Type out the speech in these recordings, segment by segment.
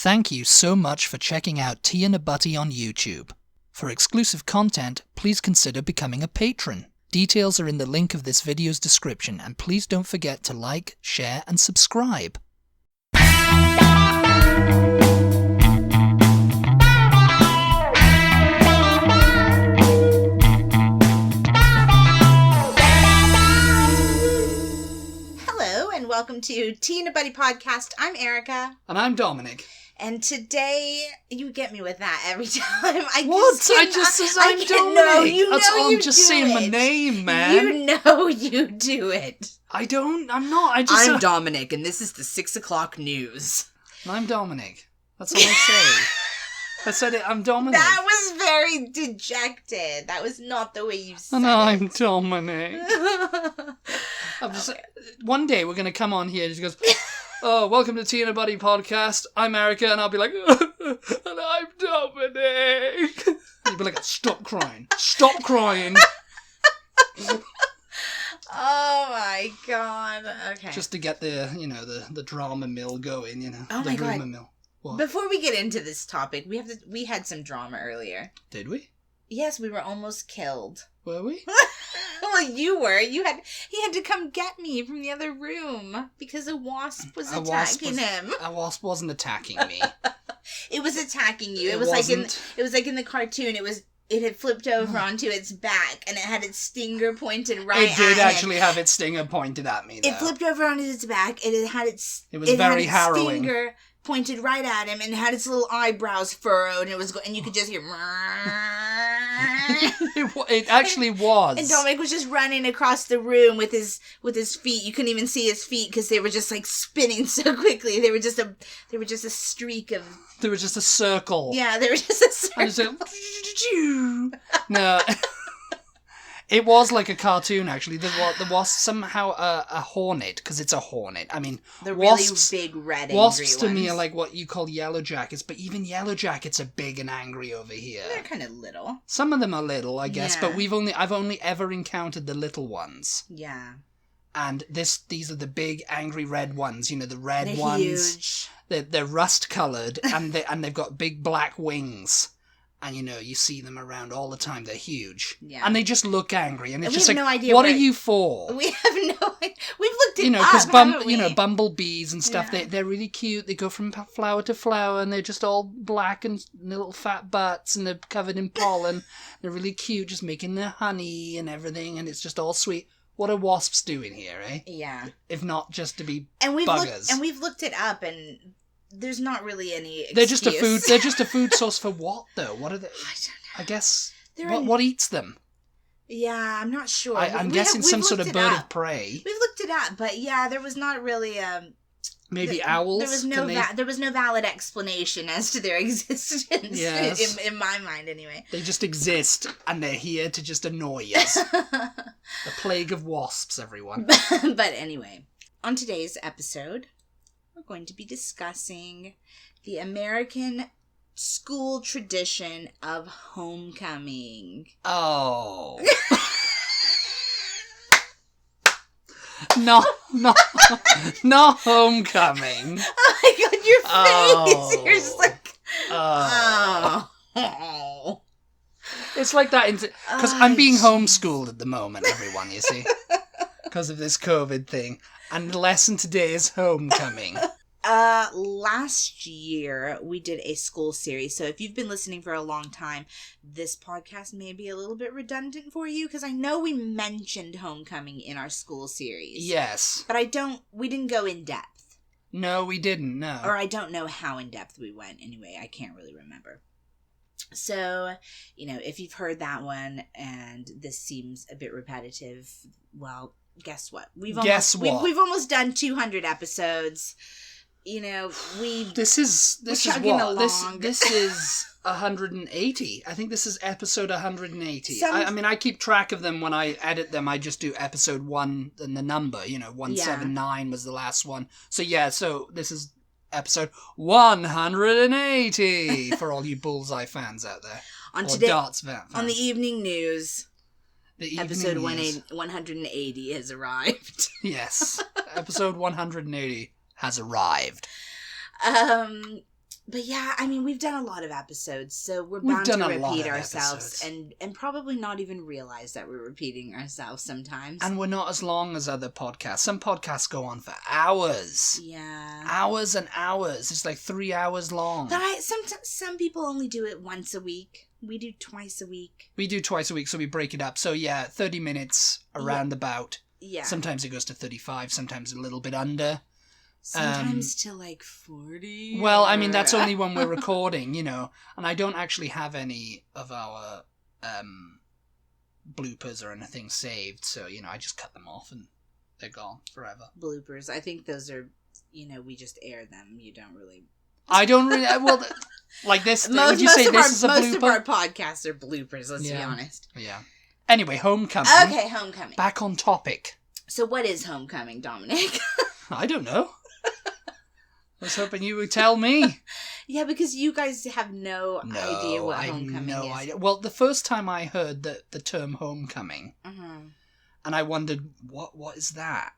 Thank you so much for checking out Tea and a Butty on YouTube. For exclusive content, please consider becoming a patron. Details are in the link of this video's description, and please don't forget to like, share, and subscribe. Hello, and welcome to Tea and a Butty podcast. I'm Erica. And I'm Dominic. And today, you get me with that every time. I'm Dominic. I'm just saying my name, man. You know you do it. I'm not. I'm Dominic, and this is the 6 o'clock news. I'm Dominic. That's all I say. I said it, I'm Dominic. That was very dejected. That was not the way you said and it. I'm Dominic. One day we're going to come on here and she goes, oh, welcome to Tea and a Butty podcast. I'm Erica, and I'll be like, and I'm Dominic. And you'll be like, stop crying. Stop crying. Oh my god. Okay. Just to get the drama mill going, Oh the my god. rumor mill. What? Before we get into this topic, we had some drama earlier. Did we? Yes, we were almost killed. Were we? Well, you were. He had to come get me from the other room because a wasp was attacking him. A wasp wasn't attacking me. It was attacking you. It was wasn't. like in the cartoon. It had flipped over onto its back, and it had its stinger pointed right at him. It did actually have its stinger pointed at me, though. It flipped over onto its back, and it was very harrowing. Stinger pointed right at him, and had its little eyebrows furrowed, and you could just hear. It actually was. And Dominic was just running across the room with his feet. You couldn't even see his feet because they were just like spinning so quickly. They were just a streak of. There was just a circle. Yeah, there was just a circle. I just like, no. It was like a cartoon, actually. There was somehow a hornet, because it's a hornet. I mean, the wasps, really big red angry wasps to ones. me are like what you call yellow jackets, but even yellow jackets are big and angry over here. They're kind of little. Some of them are little, I guess, Yeah. but I've only ever encountered the little ones. Yeah. And these are the big angry red ones. The red They're ones. huge. They're rust coloured, and they've got big black wings. And you see them around all the time. They're huge. Yeah. And they just look angry. And it's just like, no idea what are you for? We have no idea. We've looked it up, because bumblebees and stuff, Yeah. they're really cute. They go from flower to flower, and they're just all black and little fat butts, and they're covered in pollen. They're really cute, just making their honey and everything, and it's just all sweet. What are wasps doing here, eh? Yeah. If not just to be we've buggers. We've looked it up, and there's not really any excuse. They're just a food source for what, though? What are they? I don't know. I guess what eats them? Yeah, I'm not sure. I'm guessing some sort of bird of prey. We've looked it up, but yeah, there was not really maybe owls. There was no valid explanation as to their existence. Yes. in my mind, anyway. They just exist, and they're here to just annoy us. The plague of wasps, everyone. But anyway, on today's episode, we're going to be discussing the American school tradition of homecoming. Oh. No homecoming. Oh my god, your face! You're just like, oh. oh. It's like that, because I'm being homeschooled at the moment, everyone, you see. Because of this COVID thing. And the lesson today is homecoming. Last year we did a school series, so if you've been listening for a long time, this podcast may be a little bit redundant for you, because I know we mentioned homecoming in our school series. Yes. But we didn't go in depth. No, we didn't, no. Or I don't know how in depth we went, anyway, I can't really remember. So, if you've heard that one, and this seems a bit repetitive, well, guess what? We've almost done 200 episodes. This is 180. I think this is episode 180. I keep track of them when I edit them. I just do episode 1 and the number, 179 was the last one. So this is episode 180 for all you Bullseye fans out there. Darts fans. On the evening news, episode 180 has arrived. Yes, episode 180 has arrived. But yeah, I mean, we've done a lot of episodes, so we're We've bound done to a lot repeat of ourselves episodes. and probably not even realize that we're repeating ourselves sometimes. And we're not as long as other podcasts. Some podcasts go on for hours. Yeah. Hours and hours. It's like 3 hours long. But some people only do it once a week. We do twice a week. We do twice a week, so we break it up. So yeah, 30 minutes around about. Yeah. Sometimes it goes to 35, sometimes a little bit under. Sometimes to like 40. Well, I mean, that's only when we're recording, you know. And I don't actually have any of our bloopers or anything saved. So, you know, I just cut them off and they're gone forever. Bloopers. I think those are, you know, we just air them. You don't really... I don't really... Well, like this... would you say this is a blooper? Most of our podcasts are bloopers, let's be honest. Yeah. Anyway, Homecoming. Okay, Homecoming. Back on topic. So what is Homecoming, Dominic? I don't know. I was hoping you would tell me. Yeah, because you guys have no idea what Homecoming is. No idea. Well, the first time I heard the term Homecoming, and I wondered, what is that?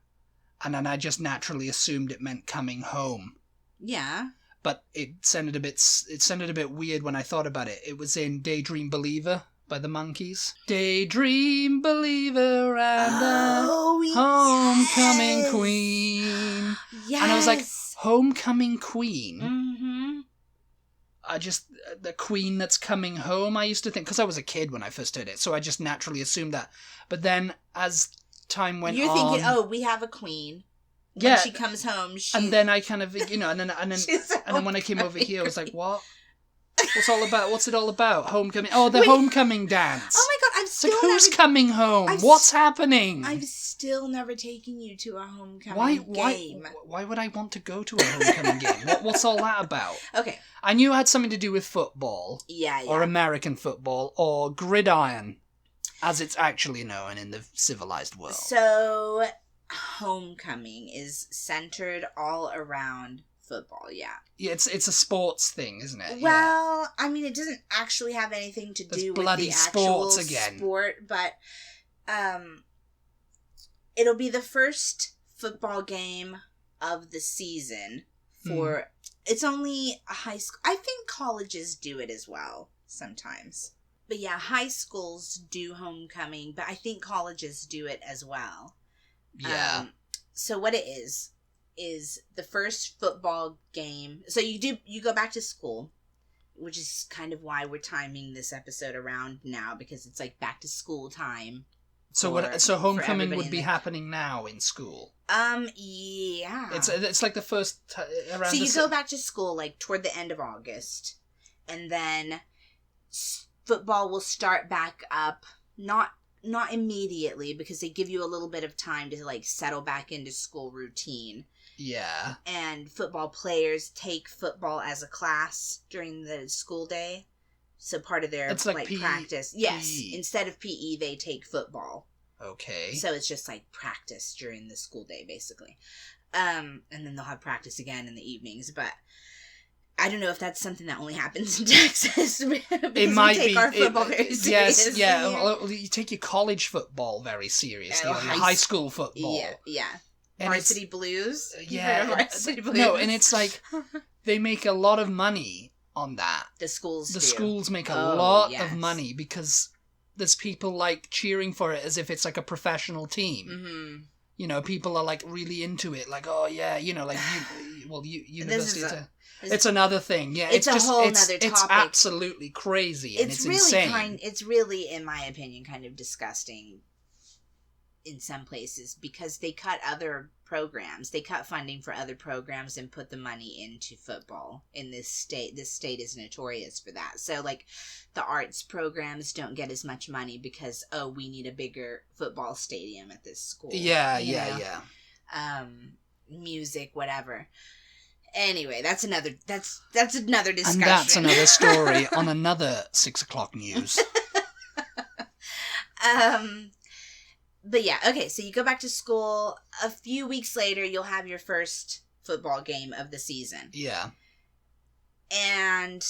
And then I just naturally assumed it meant coming home. Yeah. But it sounded a bit weird when I thought about it. It was in Daydream Believer by the Monkees. Daydream Believer and Homecoming Queen. Yes. And I was like, Homecoming Queen? Mm-hmm. The queen that's coming home, I used to think, because I was a kid when I first heard it, so I just naturally assumed that. But then as time went on... You're thinking, oh, we have a queen. When she comes home, and then I kind of, you know, and then when I came over here, I was like, what? What's it all about? Homecoming. Oh, the homecoming dance. Oh my god, who's coming home? What's happening? I've still never taken you to a homecoming game. Why would I want to go to a homecoming game? What's all that about? Okay. I knew it had something to do with football. Yeah. Or American football, or gridiron, as it's actually known in the civilized world. So, Homecoming is centered all around football, yeah. Yeah, it's a sports thing, isn't it? Well, I mean, it doesn't actually have anything to do with the actual sport, but it'll be the first football game of the season for... It's only a high school... I think colleges do it as well, sometimes. But yeah, high schools do homecoming, but I think colleges do it as well. Yeah. So what it is the first football game. So you go back to school, which is kind of why we're timing this episode around now, because it's like back to school time. So homecoming would be happening now in school. Yeah. It's like the first around. So you go back to school like toward the end of August, and then football will start back up. Not immediately, because they give you a little bit of time to like settle back into school routine. Yeah. And football players take football as a class during the school day. So part of their it's like practice. Yes. Instead of PE, they take football. Okay. So it's just like practice during the school day, basically. And then they'll have practice again in the evenings. But I don't know if that's something that only happens in Texas. It might be. Our football very seriously. Yes, yeah. Well, you take your college football very seriously, or your high school football. Yeah. And Varsity Blues. Yeah. Varsity Blues. No, and it's like they make a lot of money on that. The schools do. Schools make a lot of money because there's people like cheering for it as if it's like a professional team. Mm-hmm. You know, people are like really into it. Like, oh yeah, you know, like university. It's another thing. Yeah, it's a whole other topic. It's absolutely crazy and it's really insane. It's really, in my opinion, kind of disgusting in some places, because they cut other programs. They cut funding for other programs and put the money into football in this state. This state is notorious for that. So, like, the arts programs don't get as much money because, we need a bigger football stadium at this school. Yeah. Music, whatever. Anyway, that's another discussion. And that's another story on another 6 o'clock news. But yeah, okay, so you go back to school. A few weeks later, you'll have your first football game of the season. Yeah. And,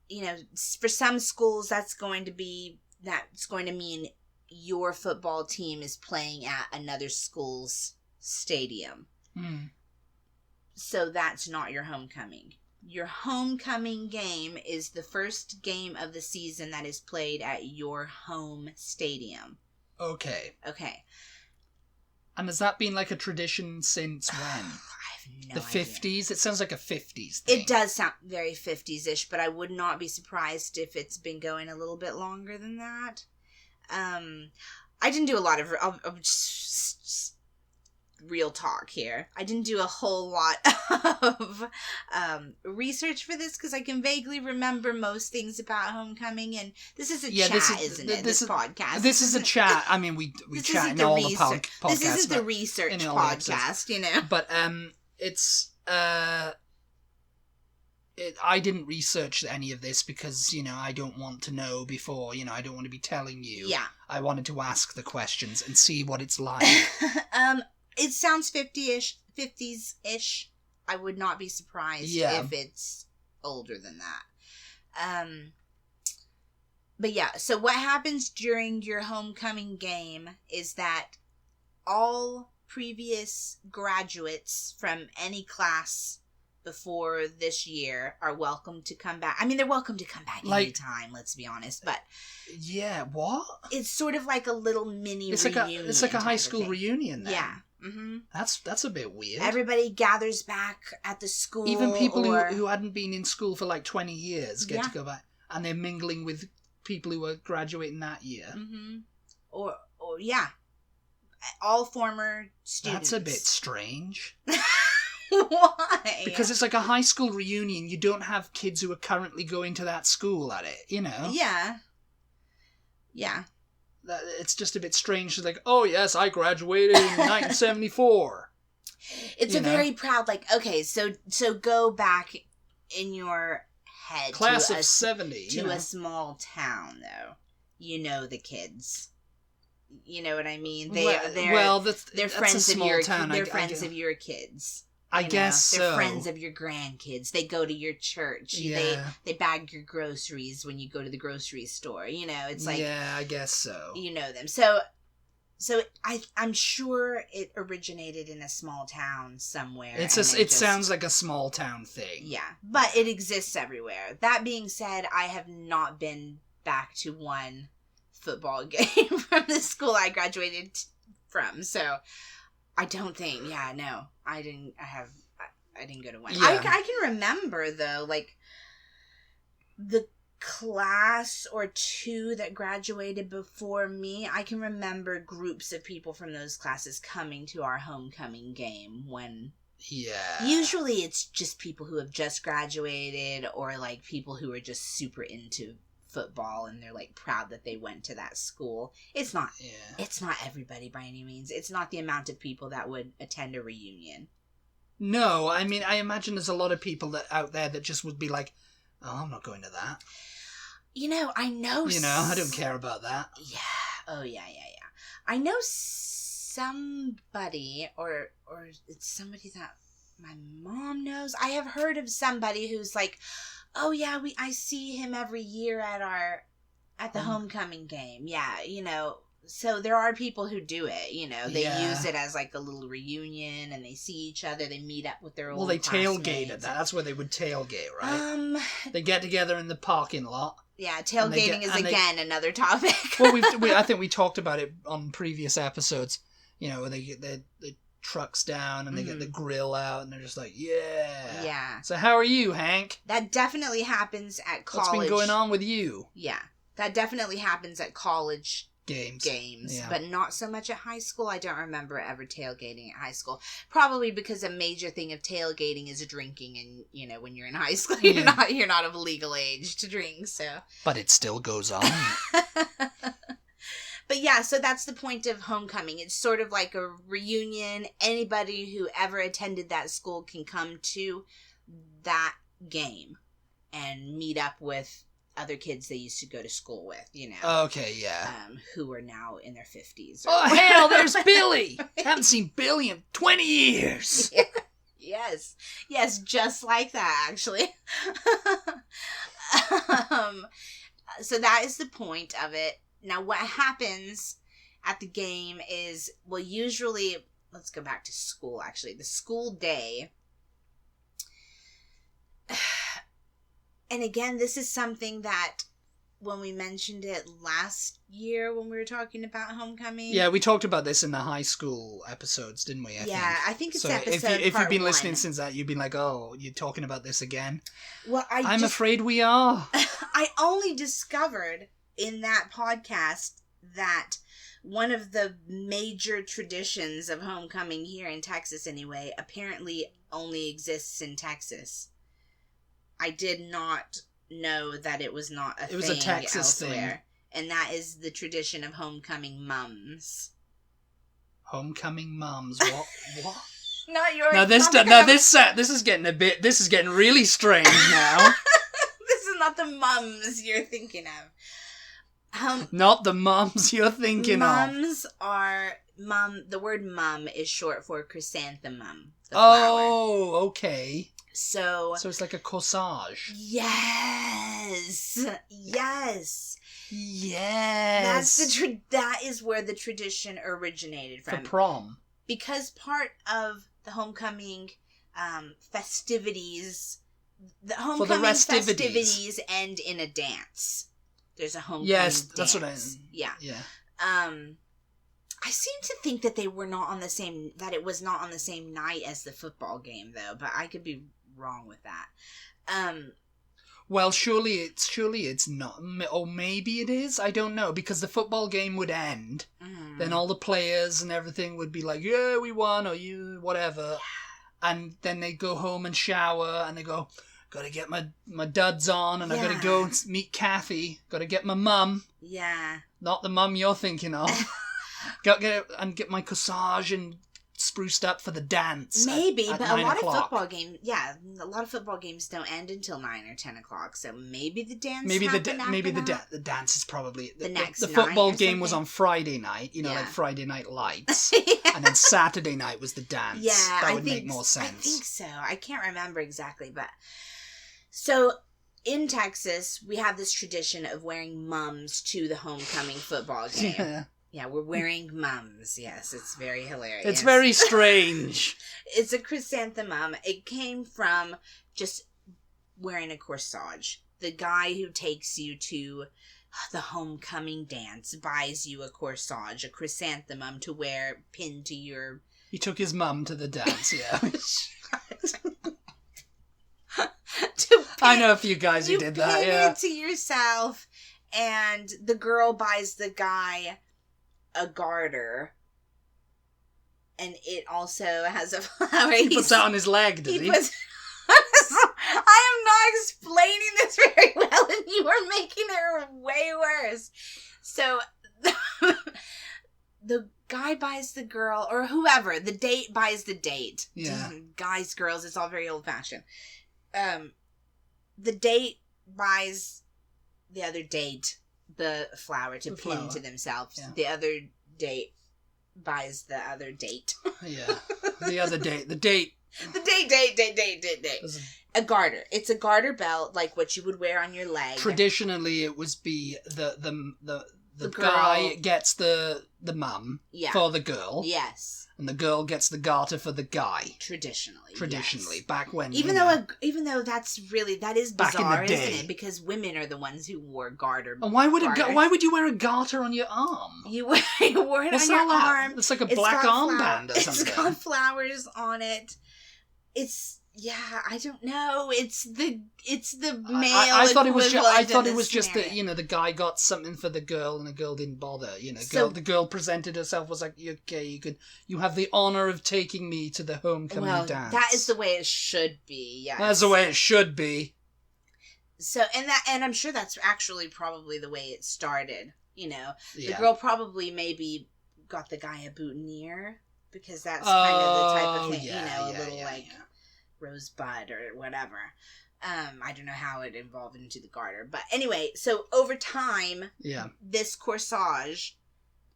you know, for some schools, that's going to mean your football team is playing at another school's stadium. So that's not your homecoming. Your homecoming game is the first game of the season that is played at your home stadium. Okay. Okay. And has that been like a tradition since when? I have no the idea. 50s? It sounds like a 50s thing. It does sound very 50s-ish, but I would not be surprised if it's been going a little bit longer than that. I didn't do a lot of real talk here. I didn't do a whole lot of research for this because I can vaguely remember most things about homecoming, and this is a chat, isn't it? This podcast. This is a chat. I mean, we chat in all the podcasts. This isn't the research podcast, you know. But it's I didn't research any of this because, I don't want to know before, I don't want to be telling you. Yeah. I wanted to ask the questions and see what it's like. It sounds 50s-ish. I would not be surprised if it's older than that. But yeah, so what happens during your homecoming game is that all previous graduates from any class before this year are welcome to come back. I mean, they're welcome to come back anytime, let's be honest, but... Yeah, what? It's sort of like a little mini reunion. It's like a high school reunion then. Yeah. Mm-hmm. That's a bit weird. Everybody gathers back at the school. Even people who hadn't been in school for like 20 years get to go back, and they're mingling with people who are graduating that year. Mm-hmm. Or yeah, all former students. That's a bit strange. Why? Because it's like a high school reunion. You don't have kids who are currently going to that school at it, Yeah. Yeah. It's just a bit strange. It's like, oh yes, I graduated in 1974. It's very proud, like, okay, so go back in your head. Class of 70. To a small town, though. You know the kids. You know what I mean? They're friends of your town. They're friends of your kids. I guess so. They're friends of your grandkids. They go to your church. Yeah. They bag your groceries when you go to the grocery store. It's like... Yeah, I guess so. You know them. So I'm sure it originated in a small town somewhere. It sounds like a small town thing. Yeah, but it exists everywhere. That being said, I have not been back to one football game from the school I graduated from. So... I don't think, I didn't go to one. Yeah. I can remember, though, like, the class or two that graduated before me, I can remember groups of people from those classes coming to our homecoming game when... Yeah. Usually it's just people who have just graduated or, like, people who are just super into football and they're like proud that they went to that school. It's not everybody by any means. It's not the amount of people that would attend a reunion. No, I mean, I imagine there's a lot of people out there that just would be like, oh, I'm not going to that. I know. I don't care about that. Yeah. Oh, yeah. I know somebody, or it's somebody that my mom knows. I have heard of somebody who's like, oh yeah, I see him every year at the homecoming game. Yeah, so there are people who do it, they use it as like a little reunion and they see each other, they meet up with their old classmates. Tailgate at that. That's where they would tailgate, right? They get together in the parking lot. Yeah, tailgating is again another topic. Well, I think we talked about it on previous episodes, where they get the trucks down and they get the grill out and they're just like, yeah. So how are you, Hank? That definitely happens at college. What's been going on with you? Yeah, that definitely happens at college games, yeah. But not so much at high school. I don't remember ever tailgating at high school, probably because a major thing of tailgating is drinking, and when you're in high school you're not of legal age to drink, so. But it still goes on. But yeah, so that's the point of homecoming. It's sort of like a reunion. Anybody who ever attended that school can come to that game and meet up with other kids they used to go to school with, Okay, yeah. Who are now in their 50s. Oh, hell, there's Billy! Haven't seen Billy in 20 years! Yeah. Yes, just like that, actually. So that is the point of it. Now, what happens at the game is, well, usually, let's go back to school, actually. The school day, And again, this is something that when we mentioned it last year when we were talking about homecoming. Yeah, we talked about this in the high school episodes, didn't we? I think it's so episode if part you've been 1. listening since that, you've been like, oh, you're talking about this again? Well, I'm afraid we are. I only discovered in that podcast that one of the major traditions of homecoming here in Texas anyway apparently only exists in Texas. I did not know that it was not a thing. It was a Texas elsewhere. Thing. And that is the tradition of homecoming mums. Homecoming mums? What? Not yours. Now this is getting really strange now. This is not the mums you're thinking of. Not the mums you're thinking mums are the word mum is short for chrysanthemum. Oh, okay. So it's like a corsage. Yes. That is where the tradition originated from. For prom. Because part of the homecoming festivities, festivities end in a dance. There's a homecoming dance. That's what I... Yeah. Yeah. I seem to think that it was not on the same night as the football game, though, but I could be wrong with that. Well, surely it's not, or maybe it is. I don't know, because the football game would end, then all the players and everything would be like, "Yeah, we won," or "You whatever," and then they go home and shower, and they go, "Gotta get my duds on, and I gotta go meet Kathy. Gotta get my mum." Yeah, not the mum you're thinking of. Gotta get my corsage and spruced up for the dance. Maybe, at but 9 a lot o'clock. a lot of football games don't end until 9 or 10 o'clock. So maybe the dance. The dance is probably the next. The football game was on Friday night. Like Friday Night Lights, and then Saturday night was the dance. Yeah, that would make more sense. I think so. I can't remember exactly, but so. In Texas, we have this tradition of wearing mums to the homecoming football game. Yeah, we're wearing mums. Yes, it's very hilarious. It's very strange. It's a chrysanthemum. It came from just wearing a corsage. The guy who takes you to the homecoming dance buys you a corsage, a chrysanthemum to wear pinned to your... He took his mum to the dance, yeah. I know a few guys who did that, yeah. You pin it to yourself, and the girl buys the guy a garter, and it also has a flower. He puts that on his leg, does he? I am not explaining this very well, and you are making it way worse. So, the guy buys the girl, or whoever, the date buys the date. Yeah. Guys, girls, it's all very old-fashioned. The date buys the other date the flower to pin to themselves. Yeah. The other date buys the other date. Yeah. The other date. The date. The date. A garter. It's a garter belt, like what you would wear on your leg. Traditionally, it would be the guy gets the mum for the girl. Yes. And the girl gets the garter for the guy. Traditionally, yes. Back when, even though that is bizarre, isn't it? Because women are the ones who wore garter. And why would you wear a garter on your arm? You wore it on your arm. It's like a black armband or something. It's got flowers on it. I don't know. It's the male. I thought it was just that the guy got something for the girl and the girl didn't bother. The girl presented herself, was like, okay, you have the honor of taking me to the homecoming dance. That is the way it should be. Yes, that's the way it should be. So and I'm sure that's actually probably the way it started. The girl probably maybe got the guy a boutonniere because that's kind of the type of thing. A little rosebud or whatever. I don't know how it evolved into the garter, but anyway, so over time, this corsage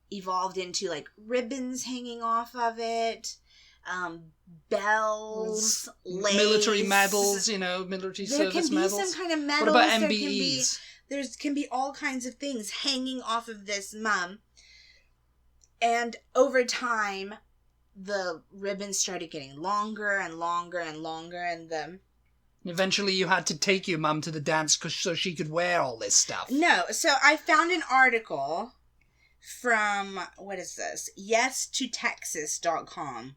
evolved into like ribbons hanging off of it, bells, lace, military medals, military service medals. There can be some kind of medals. What about MBEs? There can be all kinds of things hanging off of this mum, and over time, the ribbons started getting longer and longer and longer, and And eventually you had to take your mum to the dance so she could wear all this stuff. No, so I found an article from, what is this? YesToTexas.com.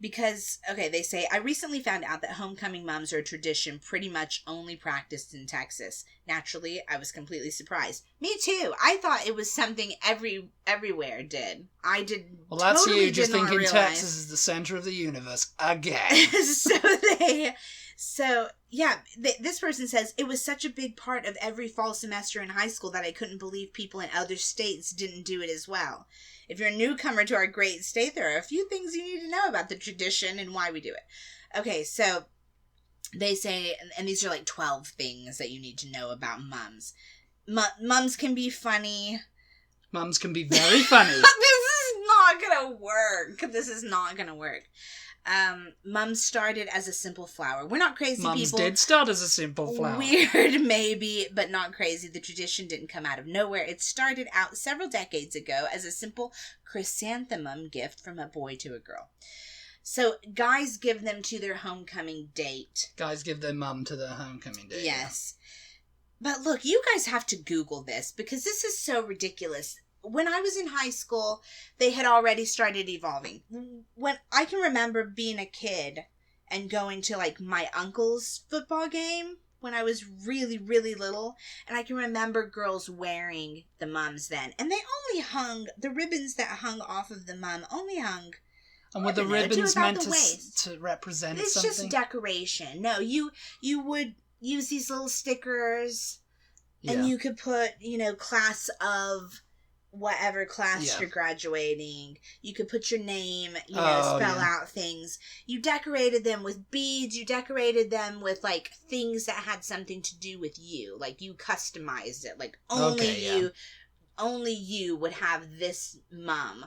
Because, okay, they say, I recently found out that homecoming mums are a tradition pretty much only practiced in Texas. Naturally, I was completely surprised. Me too. I thought it was something everywhere did. I did. Well, that's totally you just did not thinking realize. Texas is the center of the universe again. This person says, it was such a big part of every fall semester in high school that I couldn't believe people in other states didn't do it as well. If you're a newcomer to our great state, there are a few things you need to know about the tradition and why we do it. Okay, so they say, and these are like 12 things that you need to know about mums. Mums can be funny. Mums can be very funny. This is not gonna work. Mums started as a simple flower. We're not crazy Mums people. Mums did start as a simple flower. Weird, maybe, but not crazy. The tradition didn't come out of nowhere. It started out several decades ago as a simple chrysanthemum gift from a boy to a girl. So, guys give them to their homecoming date. Guys give their mum to their homecoming date. Yes. But look, you guys have to Google this because this is so ridiculous. When I was in high school, they had already started evolving. When I can remember being a kid and going to like my uncle's football game when I was really, really little, and I can remember girls wearing the mums then. And they only hung, the ribbons that hung off of the mum only hung, and were the ribbons meant to represent it's something? It's just decoration. No, you would use these little stickers, and you could put, class of whatever class you're graduating. You could put your name, spell out things. You decorated them with beads. You decorated them with, like, things that had something to do with you. Like, you customized it. Like, only you would have this mum.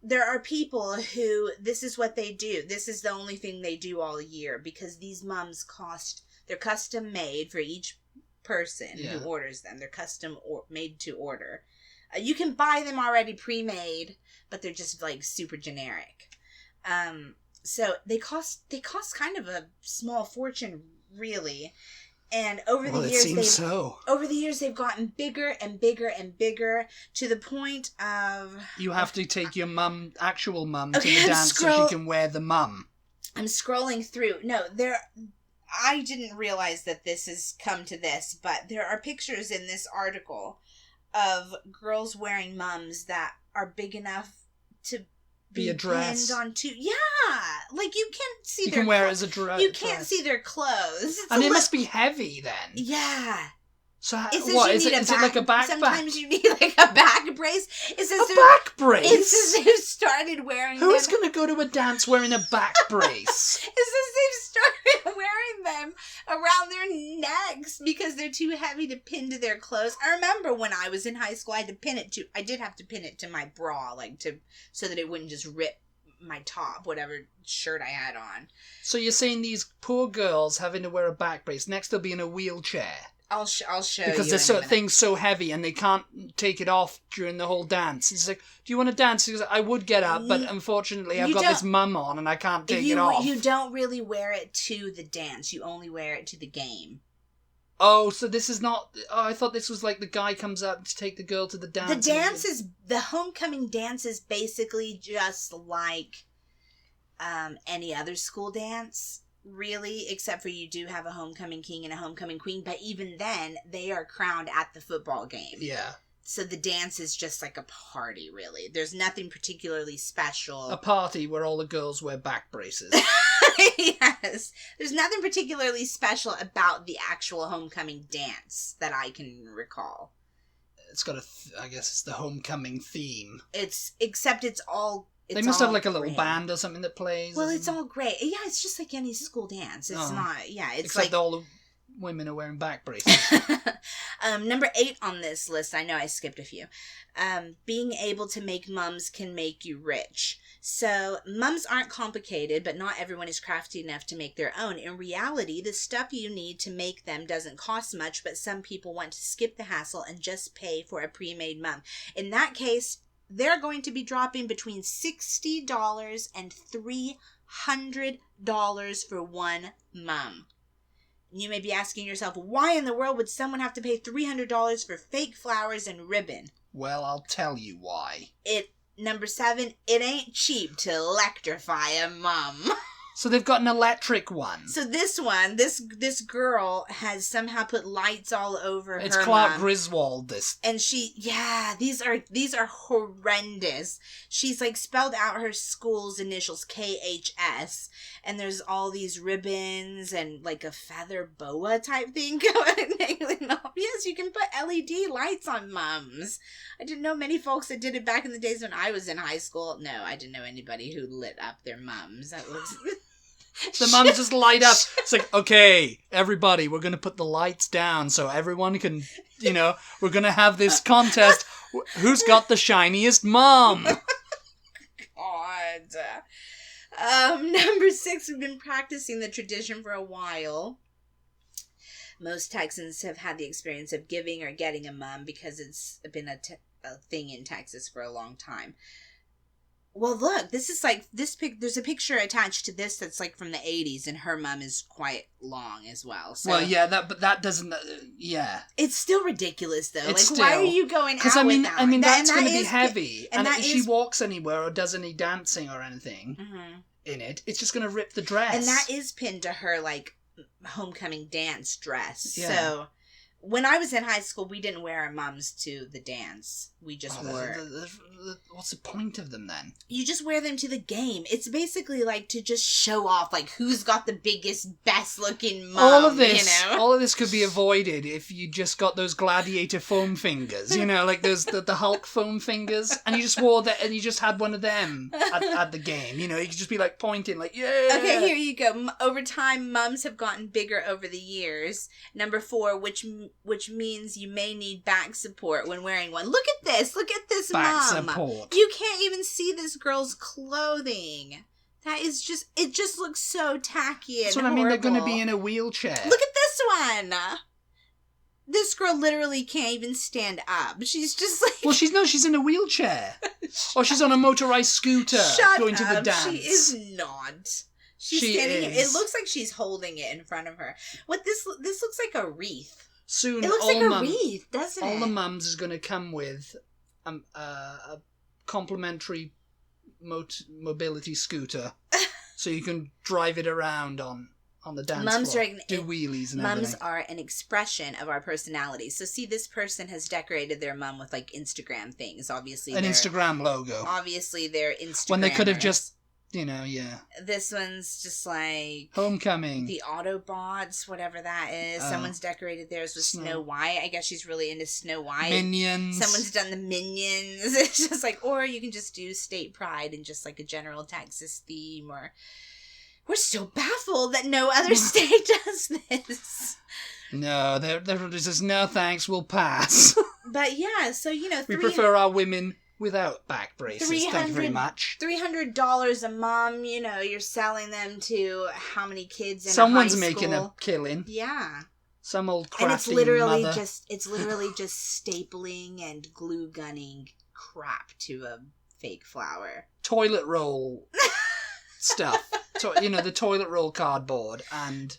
There are people who, this is what they do. This is the only thing they do all year because these mums they're custom made for each person who orders them. They're custom made to order. You can buy them already pre-made, but they're just like super generic. So they cost kind of a small fortune, really. And over the years they've gotten bigger and bigger and bigger to the point of you have to take your actual mum to the dance so she can wear the mum. I'm scrolling through. No, I didn't realize that this has come to this, but there are pictures in this article of girls wearing mums that are big enough to be a dress. Pinned onto. Yeah, like you can't see. You can wear it as a dress. You can't see their clothes, and it must be heavy then. Yeah. So what is it? Is it like a back? Sometimes you need like a back brace. Back brace. It says they've started wearing. Who's going to go to a dance wearing a back brace? It says they've started wearing them around their necks because they're too heavy to pin to their clothes. I remember when I was in high school, I did have to pin it to my bra, so that it wouldn't just rip my top, whatever shirt I had on. So you're saying these poor girls having to wear a back brace, next they'll be in a wheelchair. I'll show you. Because thing's so heavy and they can't take it off during the whole dance. It's like, do you want to dance? Because I would get up, but unfortunately I've got this mum on and I can't take it off. You don't really wear it to the dance. You only wear it to the game. Oh, so this is not... Oh, I thought this was like the guy comes up to take the girl to the dance. The homecoming dance is basically just like any other school dance. Really, except for you do have a homecoming king and a homecoming queen, but even then, they are crowned at the football game. Yeah. So the dance is just like a party, really. There's nothing particularly special. A party where all the girls wear back braces. Yes. There's nothing particularly special about the actual homecoming dance that I can recall. It's got I guess it's the homecoming theme. Except it's all... They must have like a little band or something that plays. Well, it's all great. Yeah, it's just like any school dance. It's not, yeah. It's except all the women are wearing back braces. Number 8 on this list, I know I skipped a few. Being able to make mums can make you rich. So, mums aren't complicated, but not everyone is crafty enough to make their own. In reality, the stuff you need to make them doesn't cost much, but some people want to skip the hassle and just pay for a pre-made mum. In that case... they're going to be dropping between $60 and $300 for one mum. You may be asking yourself, why in the world would someone have to pay $300 for fake flowers and ribbon? Well, I'll tell you why. Number 7, it ain't cheap to electrify a mum. So they've got an electric one. So this one, this girl has somehow put lights all over her. It's Clark mom. Griswold, this. And these are horrendous. She's like spelled out her school's initials, KHS, and there's all these ribbons and like a feather boa type thing going on. Yes, you can put LED lights on mums. I didn't know many folks that did it back in the days when I was in high school. No, I didn't know anybody who lit up their mums. That was... The mums just light up. It's like, okay, everybody, we're going to put the lights down so everyone can, we're going to have this contest. Who's got the shiniest mum? God. Number 6, we've been practicing the tradition for a while. Most Texans have had the experience of giving or getting a mum because it's been a thing in Texas for a long time. Well, look, this is like, there's a picture attached to this that's like from the 80s, and her mum is quite long as well. So, well, yeah, but that doesn't, yeah. It's still ridiculous, though. It's why are you going out with that? I mean, that's going to be heavy. And if she is... walks anywhere or does any dancing or anything in it, it's just going to rip the dress. And that is pinned to her, like, homecoming dance dress. Yeah. So... When I was in high school, we didn't wear our mums to the dance. We just wore... What's the point of them, then? You just wear them to the game. It's basically like to just show off, like, who's got the biggest, best-looking mum, all of this could be avoided if you just got those gladiator foam fingers, like those the Hulk foam fingers, and you just wore that, and you just had one of them at the game. You could just be, like, pointing, like, yeah! Okay, here you go. Over time, mums have gotten bigger over the years. Number 4, which means you may need back support when wearing one. Look at this back mum. Support. You can't even see this girl's clothing. That is it just looks so tacky and That's what horrible. I mean, they're going to be in a wheelchair. Look at this one. This girl literally can't even stand up. She's just like... Well, she's in a wheelchair. Or she's on a motorized scooter going to the dance. She is not. She's standing here. It looks like she's holding it in front of her. This looks like a wreath. Soon, it looks like a wreath, doesn't it? All the mums is going to come with a complimentary mobility scooter, so you can drive it around on the dance floor. Do wheelies and everything. Mums are an expression of our personality. So see, this person has decorated their mum with like Instagram things. Obviously, an Instagram logo. Obviously, they're Instagrammers. When they could have just. Yeah. This one's just like... Homecoming. The Autobots, whatever that is. Someone's decorated theirs with Snow White. I guess she's really into Snow White. Minions. Someone's done the Minions. It's just like... Or you can just do State Pride and just like a general Texas theme. Or... We're so baffled that no other state does this. No, they're just, no thanks, we'll pass. But yeah, so we prefer our women... without back braces, thank you very much. $300 a mom, you're selling them to how many kids in Someone's a high making school? a killing. Yeah. Some old crafty And it's mother. literally just stapling and glue gunning crap to a fake flower. Toilet roll stuff. The toilet roll cardboard and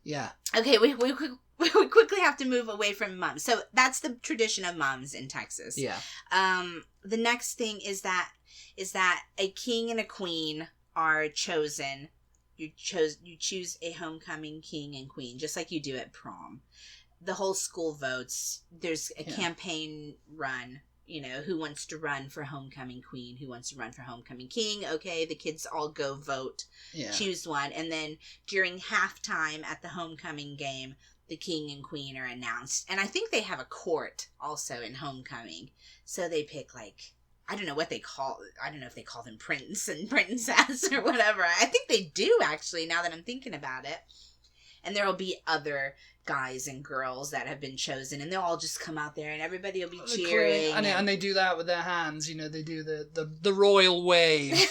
yeah. Okay, we quickly have to move away from mums. So that's the tradition of mums in Texas. Yeah. The next thing is that a king and a queen are chosen. You choose a homecoming king and queen, just like you do at prom. The whole school votes. There's a campaign run. Who wants to run for homecoming queen? Who wants to run for homecoming king? Okay, the kids all go vote. Yeah. Choose one. And then during halftime at the homecoming game, the king and queen are announced. And I think they have a court also in homecoming. So they pick I don't know what they call, I don't know if they call them prince and princess or whatever. I think they do actually, now that I'm thinking about it. And there will be other guys and girls that have been chosen, and they'll all just come out there and everybody will be cheering. And they do that with their hands, they do the royal wave.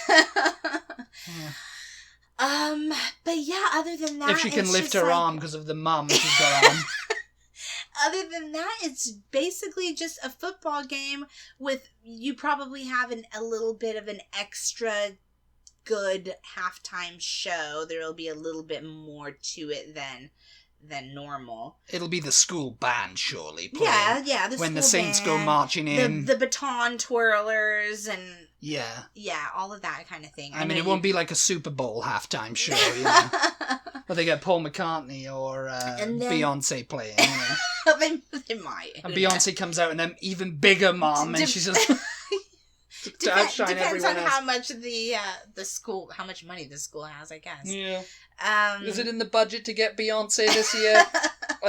But yeah, other than that... If she can lift her arm because of the mum she's got on. other than that, it's basically just a football game with, you probably have a little bit of an extra good halftime show. There'll be a little bit more to it than normal. It'll be the school band, surely. Yeah. When the Saints go marching in. The baton twirlers and... Yeah. Yeah, all of that kind of thing. I mean, it won't be like a Super Bowl halftime show, you know. Where they get Paul McCartnney or Beyonce playing, you know. they might. And Beyonce comes out in an even bigger mom, and she's just... Depends on how much how much money the school has, I guess. Yeah. Is it in the budget to get Beyonce this year?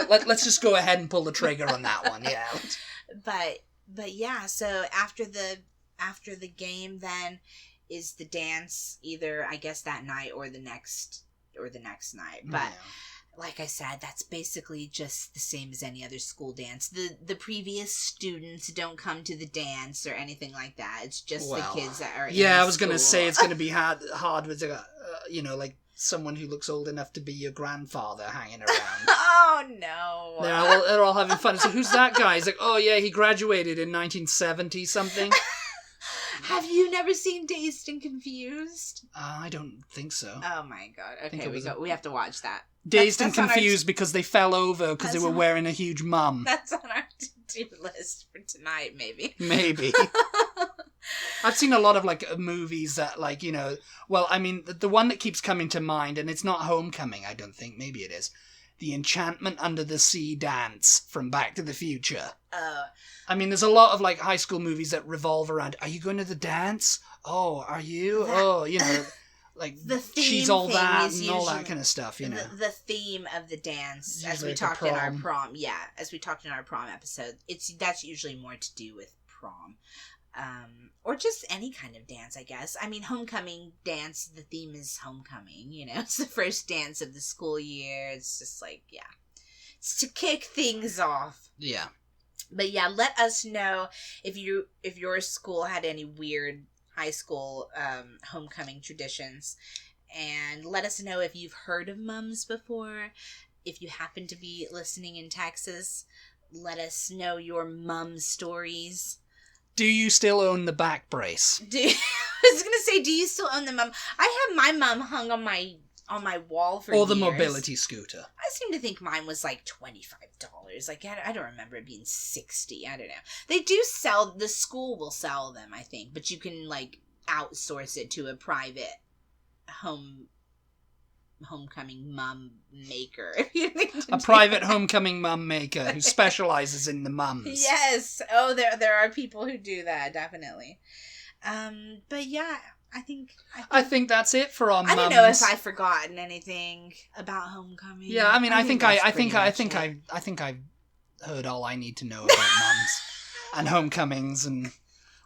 Let's just go ahead and pull the trigger on that one, yeah. But yeah, so after the game then is the dance, either I guess that night or the next night. But like I said, that's basically just the same as any other school dance. The previous students don't come to the dance or anything like that. It's just the kids that are in I was school. going to say it's going to be hard with, like someone who looks old enough to be your grandfather hanging around. Oh, no. They're all having fun. So who's that guy? He's like, oh, yeah, he graduated in 1970 something. Have you never seen Dazed and Confused? I don't think so. Oh, my God. Okay, we have to watch that. Dazed and Confused because they fell over because they were wearing a huge mum. That's on our to-do list for tonight, maybe. Maybe. I've seen a lot of, like, movies that, like, you know... Well, I mean, the one that keeps coming to mind, and it's not Homecoming, I don't think. Maybe it is. The Enchantment Under the Sea dance from Back to the Future. I mean, there's a lot of, like, high school movies that revolve around, are you going to the dance? Oh, are you? You know... Like, she's all that and all that kind of stuff, you know. The theme of the dance, as we talked in our prom, episode, that's usually more to do with prom. Or just any kind of dance, I guess. I mean, homecoming dance, the theme is homecoming, you know. It's the first dance of the school year. It's just like, it's to kick things off. Yeah. But yeah, let us know if your school had any weird high school homecoming traditions, and let us know if you've heard of mums before. If you happen to be listening in Texas, let us know your mum stories. Do you still own the back brace? I was gonna say, do you still own the mum? I have my mum hung on my wall for years. Or the mobility scooter. I seem to think mine was like $25. Like, I don't remember it being $60. I don't know. They do sell, the school will sell them, I think, but you can, like, outsource it to a private homecoming mum maker. A private homecoming mum maker who specializes in the mums. Yes. Oh, there are people who do that, definitely. But yeah, I think that's it for our mums. I don't know if I've forgotten anything about homecoming. Yeah, I mean, I think I've heard all I need to know about mums and homecomings and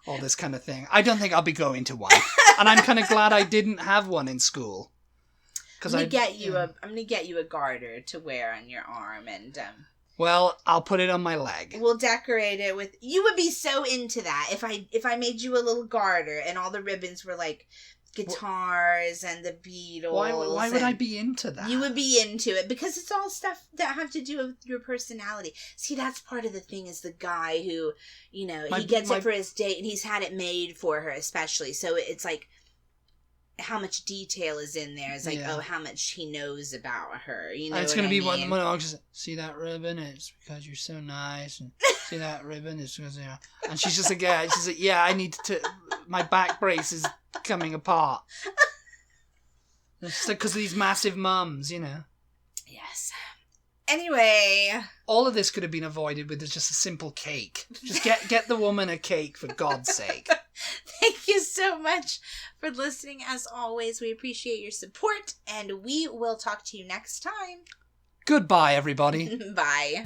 all this kind of thing. I don't think I'll be going to one, and I'm kind of glad I didn't have one in school. I'm gonna get you a garter to wear on your arm, and well, I'll put it on my leg. We'll decorate it with... You would be so into that if I made you a little garter and all the ribbons were like guitars and the Beatles. Why would I be into that? You would be into it because it's all stuff that have to do with your personality. See, that's part of the thing, is the guy who, you know, he gets it for his date and he's had it made for her especially. So it's like, how much detail is in there. It's like, how much he knows about her. You know, it's going to be one I'll just see that ribbon. It's because you're so nice, and see that ribbon. It's because and she's just like, she's like, I need to. My back brace is coming apart. It's like because of these massive mums, you know. Yes. Anyway, all of this could have been avoided with just a simple cake. Just get the woman a cake, for God's sake. Thank you so much for listening. As always, we appreciate your support, and we will talk to you next time. Goodbye, everybody. Bye.